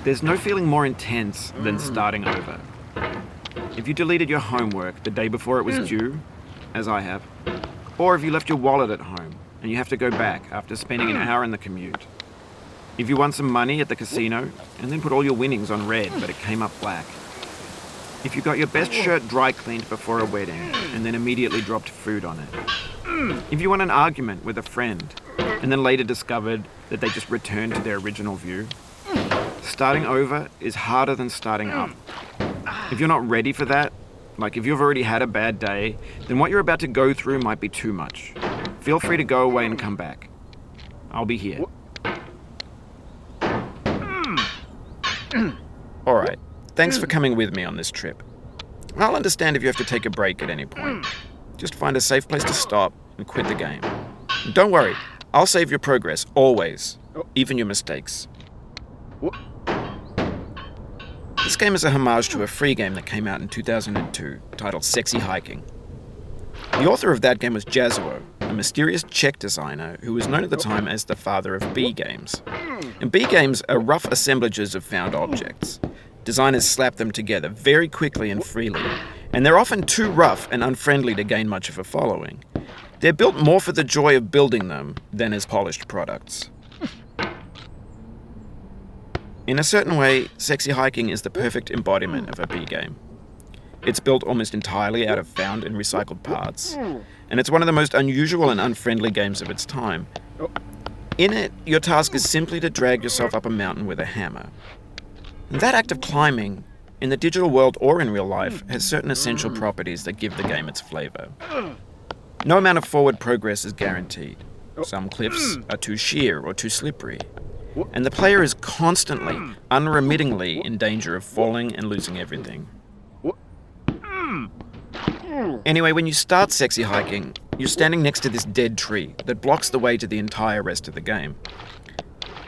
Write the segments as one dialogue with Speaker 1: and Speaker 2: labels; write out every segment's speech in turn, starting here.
Speaker 1: There's no feeling more intense than starting over. If you deleted your homework the day before it was due, as I have, or if you left your wallet at home and you have to go back after spending an hour in the commute. If you won some money at the casino and then put all your winnings on red but it came up black. If you got your best shirt dry cleaned before a wedding and then immediately dropped food on it. If you won an argument with a friend and then later discovered that they just returned to their original view. Starting over is harder than starting up. If you're not ready for that, like if you've already had a bad day, then what you're about to go through might be too much. Feel free to go away and come back. I'll be here. Alright, thanks for coming with me on this trip. I'll understand if you have to take a break at any point. Just find a safe place to stop and quit the game. And don't worry, I'll save your progress, always. Even your mistakes. This game is a homage to a free game that came out in 2002, titled Sexy Hiking. The author of that game was Jazzuo, a mysterious Czech designer who was known at the time as the father of B games. And B games are rough assemblages of found objects. Designers slap them together very quickly and freely, and they're often too rough and unfriendly to gain much of a following. They're built more for the joy of building them than as polished products. In a certain way, Sexy Hiking is the perfect embodiment of a B game. It's built almost entirely out of found and recycled parts, and it's one of the most unusual and unfriendly games of its time. In it, your task is simply to drag yourself up a mountain with a hammer. And that act of climbing, in the digital world or in real life, has certain essential properties that give the game its flavor. No amount of forward progress is guaranteed. Some cliffs are too sheer or too slippery. And the player is constantly, unremittingly in danger of falling and losing everything. Anyway, when you start Sexy Hiking, you're standing next to this dead tree that blocks the way to the entire rest of the game.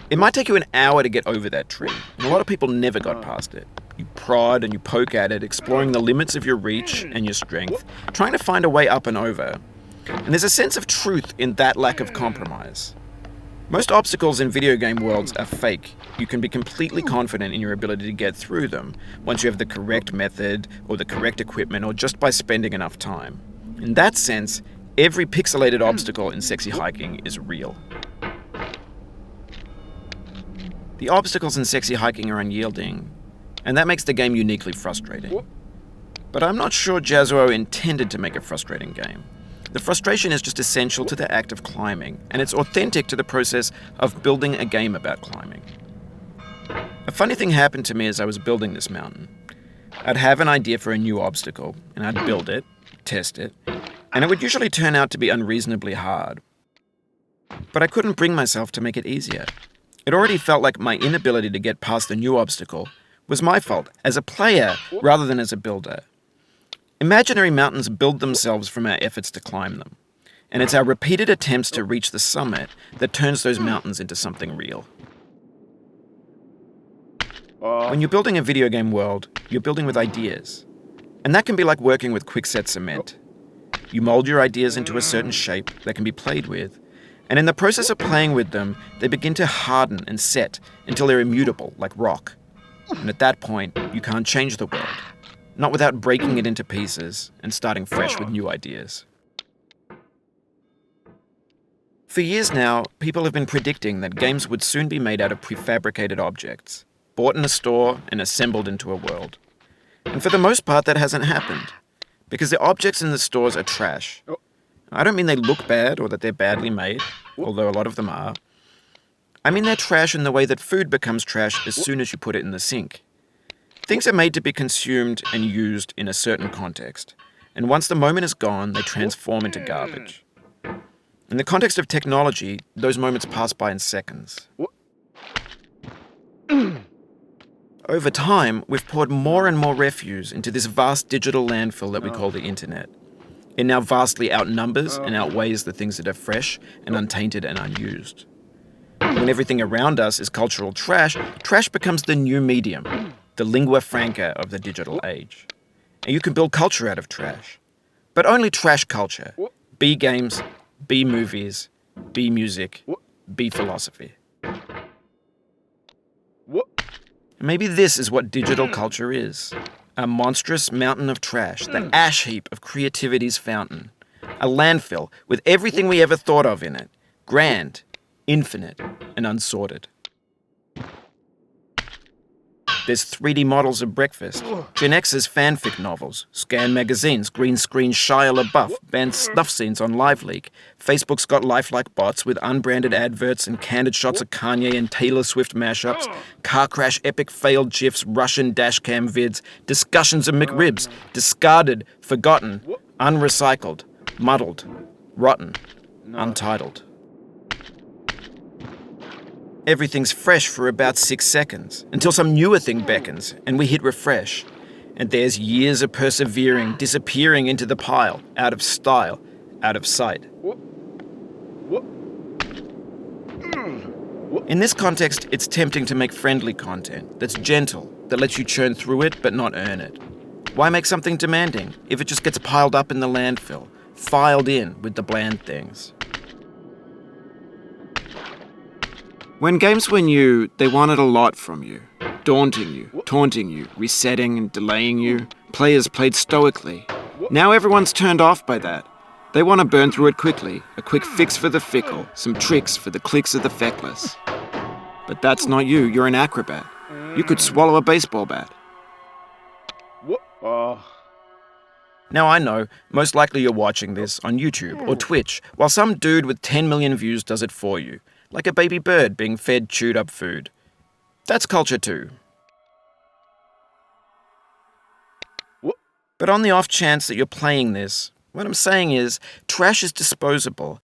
Speaker 1: It might take you an hour to get over that tree, and a lot of people never got past it. You prod and you poke at it, exploring the limits of your reach and your strength, trying to find a way up and over. And there's a sense of truth in that lack of compromise. Most obstacles in video game worlds are fake. You can be completely confident in your ability to get through them once you have the correct method or the correct equipment or just by spending enough time. In that sense, every pixelated obstacle in Sexy Hiking is real. The obstacles in Sexy Hiking are unyielding, and that makes the game uniquely frustrating. But I'm not sure Jazzuo intended to make a frustrating game. The frustration is just essential to the act of climbing, and it's authentic to the process of building a game about climbing. A funny thing happened to me as I was building this mountain. I'd have an idea for a new obstacle, and I'd build it, test it, and it would usually turn out to be unreasonably hard. But I couldn't bring myself to make it easier. It already felt like my inability to get past the new obstacle was my fault as a player rather than as a builder. Imaginary mountains build themselves from our efforts to climb them, and it's our repeated attempts to reach the summit that turns those mountains into something real. When you're building a video game world, you're building with ideas, and that can be like working with quickset cement. You mold your ideas into a certain shape that can be played with, and in the process of playing with them, they begin to harden and set until they're immutable, like rock. And at that point, you can't change the world. Not without breaking it into pieces and starting fresh with new ideas. For years now, people have been predicting that games would soon be made out of prefabricated objects, bought in a store and assembled into a world. And for the most part, that hasn't happened, because the objects in the stores are trash. I don't mean they look bad or that they're badly made, although a lot of them are. I mean they're trash in the way that food becomes trash as soon as you put it in the sink. Things are made to be consumed and used in a certain context, and once the moment is gone, they transform into garbage. In the context of technology, those moments pass by in seconds. Over time, we've poured more and more refuse into this vast digital landfill that we call the internet. It now vastly outnumbers and outweighs the things that are fresh and untainted and unused. When everything around us is cultural trash, trash becomes the new medium, the lingua franca of the digital age. And you can build culture out of trash. But only trash culture. B games, B movies, B music, be philosophy.
Speaker 2: What?
Speaker 1: Maybe this is what digital culture is. A monstrous mountain of trash, the ash heap of creativity's fountain. A landfill with everything we ever thought of in it. Grand, infinite, and unsorted. There's 3D models of breakfast, Gen X's fanfic novels, scan magazines, green screen Shia LaBeouf, banned snuff scenes on LiveLeak. Facebook's got lifelike bots with unbranded adverts and candid shots of Kanye and Taylor Swift mashups, car crash epic failed GIFs, Russian dashcam vids, discussions of McRibs, discarded, forgotten, unrecycled, muddled, rotten, untitled. Everything's fresh for about 6 seconds, until some newer thing beckons, and we hit refresh. And there's years of persevering, disappearing into the pile, out of style, out of sight. In this context, it's tempting to make friendly content that's gentle, that lets you churn through it but not earn it. Why make something demanding if it just gets piled up in the landfill, filed in with the bland things? When games were new, they wanted a lot from you. Daunting you, taunting you, resetting and delaying you. Players played stoically. Now everyone's turned off by that. They want to burn through it quickly, a quick fix for the fickle, some tricks for the clicks of the feckless. But that's not you, you're an acrobat. You could swallow a baseball bat. Now I know, most likely you're watching this on YouTube or Twitch, while some dude with 10 million views does it for you. Like a baby bird being fed chewed up food. That's culture too. But on the off chance that you're playing this, what I'm saying is, trash is disposable,